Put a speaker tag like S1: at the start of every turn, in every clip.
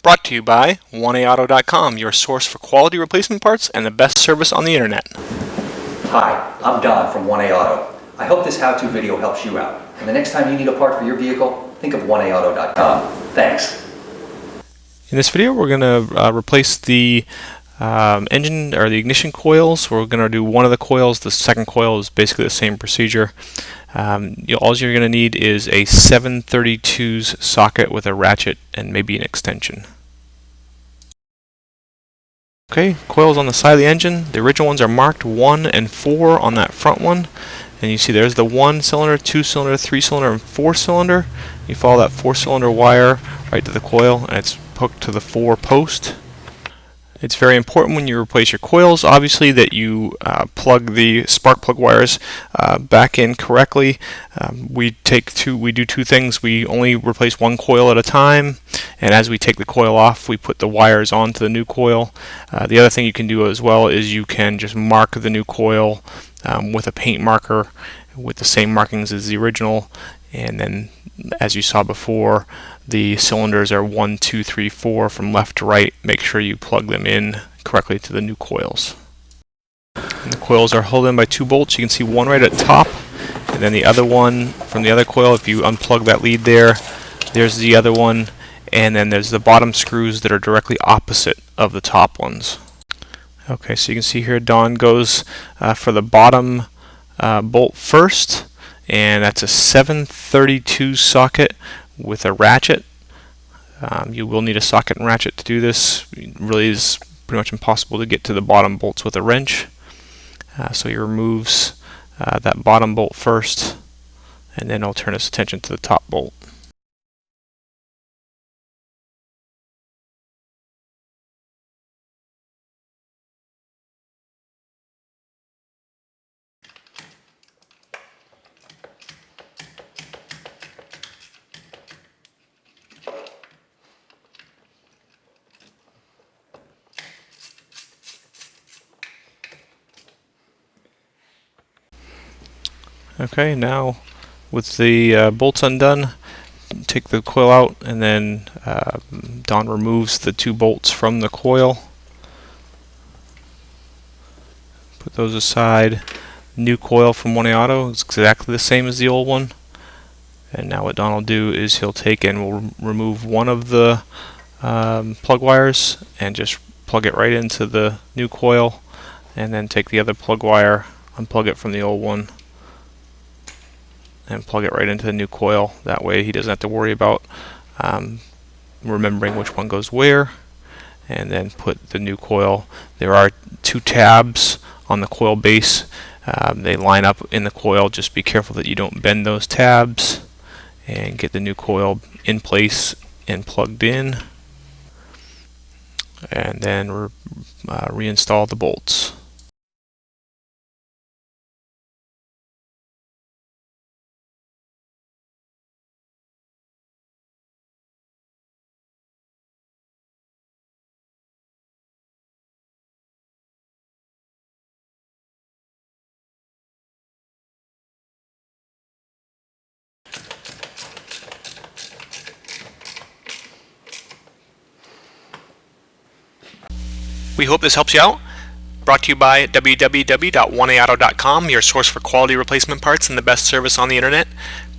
S1: Brought to you by 1AAuto.com, your source for quality replacement parts and the best service on the internet.
S2: Hi, I'm Don from 1A Auto. I hope this how-to video helps you out. And the next time you need a part for your vehicle, think of 1AAuto.com. Thanks.
S1: In this video, we're going to replace the engine or the ignition coils. We're going to do one of the coils. The second coil is basically the same procedure. All you're going to need is a 732s socket with a ratchet and maybe an extension. Okay, coils on the side of the engine. The original ones are marked 1 and 4 on that front one. And you see there's the 1 cylinder, 2 cylinder, 3 cylinder, and 4 cylinder. You follow that 4 cylinder wire right to the coil, and it's hooked to the 4 post. It's very important when you replace your coils, obviously, that you plug the spark plug wires back in correctly. We do two things. We only replace one coil at a time, and as we take the coil off, we put the wires onto the new coil. The other thing you can do as well is you can just mark the new coil with a paint marker with the same markings as the original, and then, as you saw before, the cylinders are 1, 2, 3, 4 from left to right. Make sure you plug them in correctly to the new coils. And the coils are held in by 2 bolts. You can see one right at the top, and then the other one from the other coil. If you unplug that lead there, there's the other one, and then there's the bottom screws that are directly opposite of the top ones. Okay, so you can see here Don goes for the bottom bolt first, and that's a 732 socket with a ratchet. You will need a socket and ratchet to do this. It really is pretty much impossible to get to the bottom bolts with a wrench. So he removes that bottom bolt first, and then I'll turn his attention to the top bolt. Okay, now with the bolts undone, take the coil out, and then Don removes the 2 bolts from the coil. Put those aside. New coil from 1A Auto is exactly the same as the old one. And now what Don will do is he'll take and we'll remove one of the plug wires and just plug it right into the new coil, and then take the other plug wire, unplug it from the old one, and plug it right into the new coil. That way he doesn't have to worry about remembering which one goes where. And then put the new coil. There are 2 tabs on the coil base. They line up in the coil. Just be careful that you don't bend those tabs, and get the new coil in place and plugged in, and then reinstall the bolts. We hope this helps you out. Brought to you by www.1AAuto.com, your source for quality replacement parts and the best service on the internet.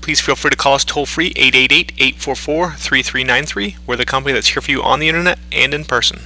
S1: Please feel free to call us toll-free 888-844-3393. We're the company that's here for you on the internet and in person.